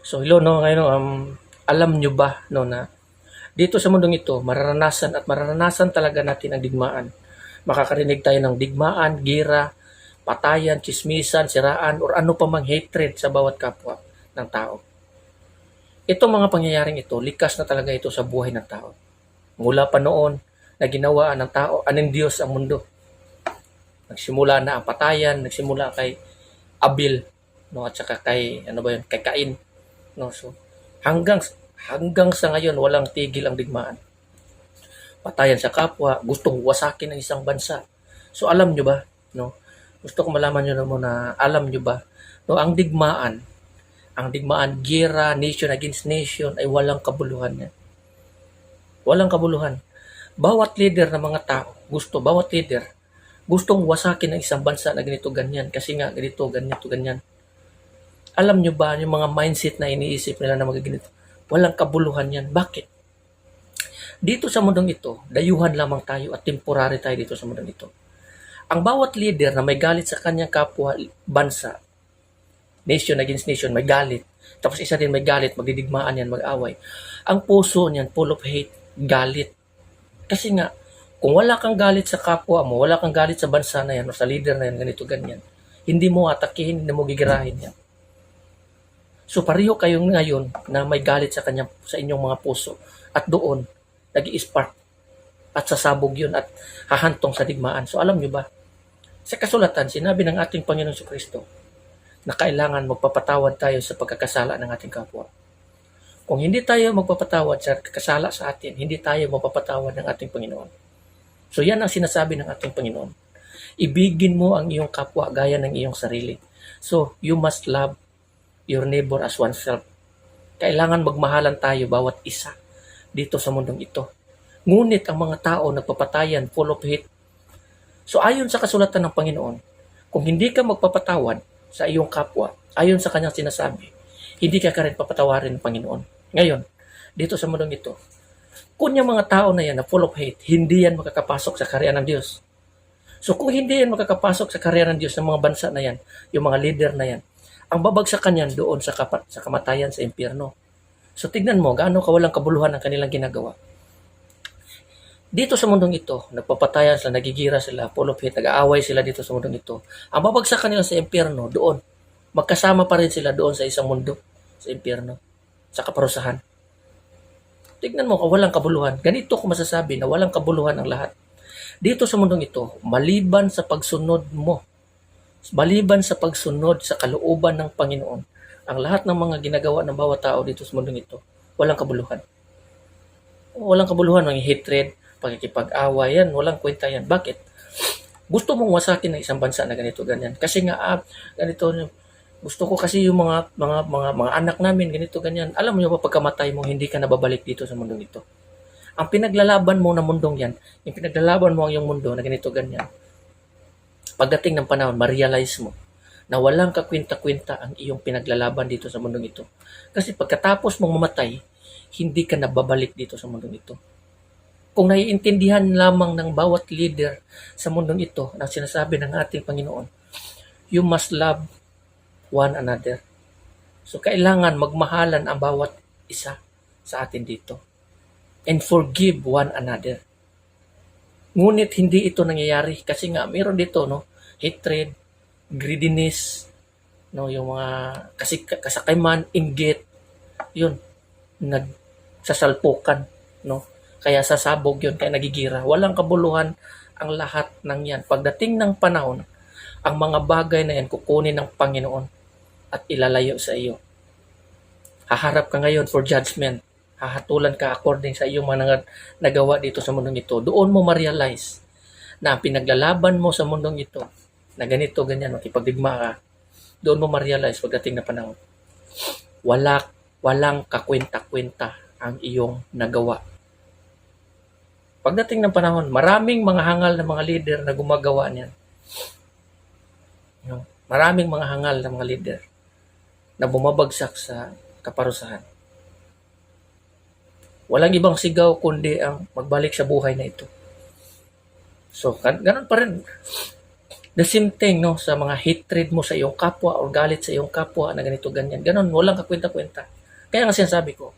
So hello no, ngayon alam nyo ba no na dito sa mundong ito mararanasan at mararanasan talaga natin ang digmaan. Makakarinig tayo ng digmaan, gira, patayan, chismisan, siraan, or ano pa mang hatred sa bawat kapwa ng tao. Itong mga pangyayaring ito, likas na talaga ito sa buhay ng tao. Mula pa noon na ginawa ng tao, anong Diyos ang mundo. Nagsimula na ang patayan, nagsimula kay Abil, no, at saka kay, ano ba yun, kay Cain. No, so, hanggang hanggang sa ngayon walang tigil ang digmaan. Patayan sa kapwa, gustong wasakin ng isang bansa. So alam nyo ba, no? Gusto ko malaman nyo na muna, alam nyo ba, no, ang digmaan, gera, nation against nation ay walang kabuluhan yan. Walang kabuluhan. Bawat leader ng mga tao, bawat leader, gustong wasakin ng isang bansa na ganito ganyan kasi nga ganito, ganito, ganyan. Alam nyo ba yung mga mindset na iniisip nila na magaganito? Walang kabuluhan yan. Bakit? Dito sa mundong ito, dayuhan lamang tayo at temporary tayo dito sa mundong ito. Ang bawat leader na may galit sa kanyang kapwa bansa, nation against nation, may galit. Tapos isa din may galit, magdidigmaan yan, mag-away. Ang puso niyan, full of hate, galit. Kasi nga, kung wala kang galit sa kapwa mo, wala kang galit sa bansa na yan o sa leader na yan, ganito, ganyan, hindi mo atakihin, hindi mo gigirahin yan. So pareho kayong ngayon na may galit sa inyong mga puso at doon nag-i-spark at sasabog yun at hahantong sa digmaan. So alam nyo ba, sa kasulatan, sinabi ng ating Panginoon Kristo na kailangan magpapatawad tayo sa pagkakasala ng ating kapwa. Kung hindi tayo magpapatawad sa kakasala sa atin, hindi tayo magpapatawad ng ating Panginoon. So yan ang sinasabi ng ating Panginoon. Ibigin mo ang iyong kapwa gaya ng iyong sarili. So you must love your neighbor as oneself. Kailangan magmahalan tayo bawat isa dito sa mundong ito. Ngunit ang mga tao nagpapatayan, full of hate. So ayon sa kasulatan ng Panginoon, kung hindi ka magpapatawad sa iyong kapwa, ayon sa kanyang sinasabi, hindi ka rin papatawarin ng Panginoon. Ngayon, dito sa mundong ito, kung yung mga tao na yan na full of hate, hindi yan makakapasok sa kaharian ng Diyos. So kung hindi yan makakapasok sa kaharian ng Diyos ng mga bansa na yan, yung mga leader na yan, ang babagsakan yan doon sa kamatayan sa impyerno. So tignan mo, gaano kawalang kabuluhan ang kanilang ginagawa. Dito sa mundong ito, nagpapatayan sila, nagigira sila, full of hate, nag-aaway sila dito sa mundong ito. Ang babagsakan nila sa impyerno, doon, magkasama pa rin sila doon sa isang mundo, sa impyerno, sa kaparusahan. Tignan mo, walang kabuluhan. Ganito ko masasabi na walang kabuluhan ang lahat. Dito sa mundong ito, maliban sa pagsunod mo, maliban sa pagsunod sa kalooban ng Panginoon, ang lahat ng mga ginagawa ng bawat tao dito sa mundong ito, walang kabuluhan. Walang kabuluhan, mga hatred, pagkikipag-away, yan, walang kwenta yan. Bakit? Gusto mong wasakin ng isang bansa na ganito, ganyan. Kasi nga, ganito, gusto ko kasi yung mga anak namin, ganito, ganyan. Alam mo ba, pagkamatay mo, hindi ka nababalik dito sa mundong ito. Ang pinaglalaban mo na mundong yan, yung pinaglalaban mo ang iyong mundo na ganito, ganyan. Pagdating ng panahon, ma-realize mo na walang kakwinta-kwinta ang iyong pinaglalaban dito sa mundong ito. Kasi pagkatapos mong mamatay, hindi ka nababalik dito sa mundong ito. Kung naiintindihan lamang ng bawat leader sa mundong ito na sinasabi ng ating Panginoon, you must love one another. So kailangan magmahalan ang bawat isa sa atin dito. And forgive one another. Ngunit hindi ito nangyayari kasi nga meron dito no, hatred, greediness, no, yung mga kasakaiman, inggit, yun, nagsasalpukan, no. Kaya sasabog yun, kaya nagigira. Walang kabuluhan ang lahat ng yan. Pagdating ng panahon, ang mga bagay na yan kukunin ng Panginoon at ilalayo sa iyo. Haharap ka ngayon for judgment. Hahatulan ka according sa iyong mga nagawa dito sa mundong ito. Doon mo ma-realize na ang pinaglalaban mo sa mundong ito, na ganito, ganyan, makipagdigma ka, doon mo ma-realize pagdating na panahon. Walang kakwenta-kwenta ang iyong nagawa. Pagdating ng panahon, maraming mga hangal na mga leader na gumagawa niyan. Maraming mga hangal na mga leader na bumabagsak sa kaparusahan. Walang ibang sigaw kundi ang magbalik sa buhay na ito. So, ganun pa rin. The same thing, no, sa mga hatred mo sa iyong kapwa or galit sa iyong kapwa na ganito, ganyan. Ganon, walang kakwenta-kwenta. Kaya nga sinasabi ko,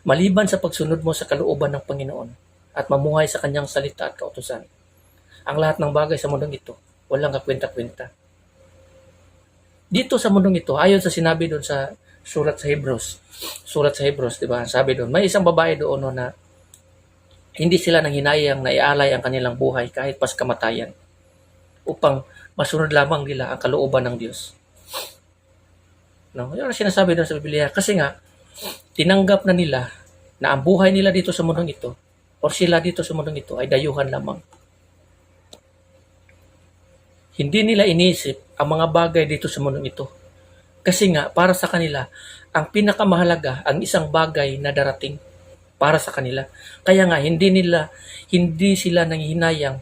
maliban sa pagsunod mo sa kalooban ng Panginoon at mamuhay sa kanyang salita at kautusan, ang lahat ng bagay sa mundong ito, walang kakwenta-kwenta. Dito sa mundong ito, ayon sa sinabi doon sa surat sa Hebrews, di ba? Sabi doon, may isang babae doon no, na hindi sila nang hinayang na ialay ang kanilang buhay kahit pas kamatayan upang masunod lamang nila ang kalooban ng Diyos. No? Yun ang sinasabi doon sa Biblia. Kasi nga, tinanggap na nila na ang buhay nila dito sa mundong ito or sila dito sa mundong ito ay dayuhan lamang. Hindi nila iniisip ang mga bagay dito sa mundong ito. Kasi nga, para sa kanila, ang pinakamahalaga ang isang bagay na darating para sa kanila. Kaya nga, hindi sila nanghihinayang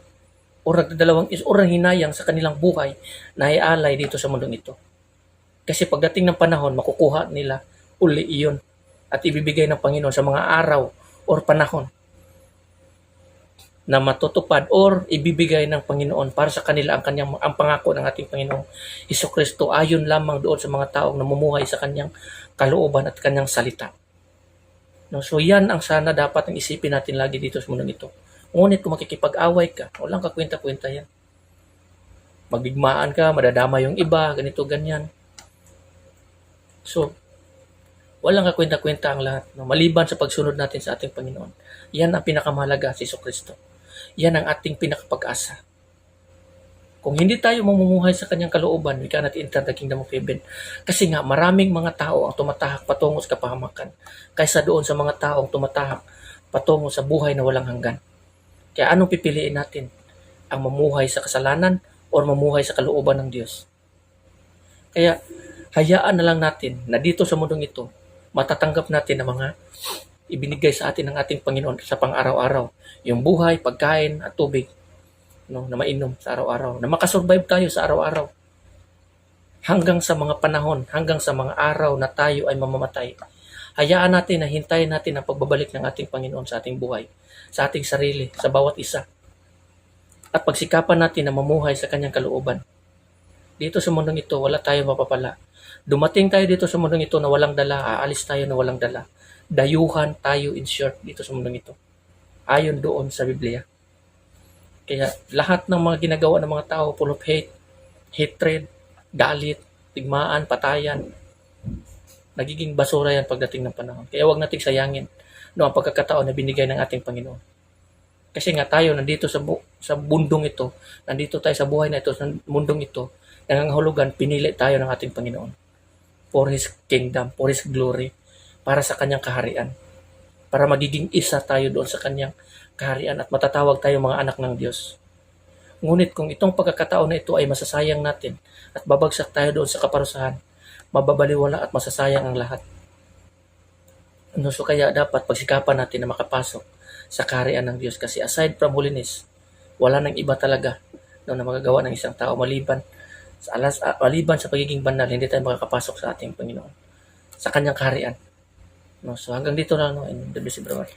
o nagdadalawang hinayang sa kanilang buhay na ialay dito sa mundong ito. Kasi pagdating ng panahon, makukuha nila uli iyon at ibibigay ng Panginoon sa mga araw or panahon na matutupad or ibibigay ng Panginoon para sa kanila ang pangako ng ating Panginoong Hesukristo ayon lamang doon sa mga taong namumuhay sa kanyang kalooban at kanyang salita. No, so yan ang sana dapat ang isipin natin lagi dito sa mundong ito. Ngunit kung makikipag-away ka, walang kakwenta-kwenta yan. Magdigmaan ka, madadama yung iba, ganito, ganyan. So, walang kakwenta-kwenta ang lahat. No? Maliban sa pagsunod natin sa ating Panginoon. Yan ang pinakamahalaga si Jesucristo. Yan ang ating pinakapag-asa. Kung hindi tayo mamumuhay sa kanyang kalooban, we cannot enter the kingdom of heaven. Kasi nga, maraming mga tao ang tumatahak patungo sa kapahamakan kaysa doon sa mga taong tumatahak patungo sa buhay na walang hanggan. Kaya anong pipiliin natin? Ang mamuhay sa kasalanan o mamuhay sa kalooban ng Diyos? Kaya hayaan na lang natin na dito sa mundong ito, matatanggap natin ang mga ibinigay sa atin ng ating Panginoon sa pang-araw-araw. Yung buhay, pagkain at tubig, no, na mainom sa araw-araw. Na makasurvive tayo sa araw-araw. Hanggang sa mga panahon, hanggang sa mga araw na tayo ay mamamatay. Hayaan natin na hintayin natin ang pagbabalik ng ating Panginoon sa ating buhay, sa ating sarili, sa bawat isa. At pagsikapan natin na mamuhay sa kanyang kalooban. Dito sa mundong ito, wala tayong mapapala. Dumating tayo dito sa mundong ito na walang dala, aalis tayo na walang dala. Dayuhan tayo in short dito sa mundong ito. Ayon doon sa Biblia. Kaya lahat ng mga ginagawa ng mga tao full of hate, hatred, galit, tigmaan, patayan, nagiging basura yan pagdating ng panahon. Kaya huwag nating sayangin ang pagkakataon na binigay ng ating Panginoon. Kasi nga tayo nandito sa bundong ito, nandito tayo sa buhay na ito, sa mundong ito, nangangahulugan, pinili tayo ng ating Panginoon for His kingdom, for His glory, para sa kanyang kaharian. Para magiging isa tayo doon sa kanyang kaharian at matatawag tayo mga anak ng Diyos. Ngunit kung itong pagkakataon na ito ay masasayang natin at babagsak tayo doon sa kaparusahan, mababaliwala at masasayang ang lahat. So kaya dapat pagsikapan natin na makapasok sa kaharian ng Diyos kasi aside from holiness, wala nang iba talaga na magagawa ng isang tao maliban sa pagiging banal, hindi tayo makakapasok sa ating Panginoon, sa kanyang kaharian. So hanggang dito lang, and God bless you, brother.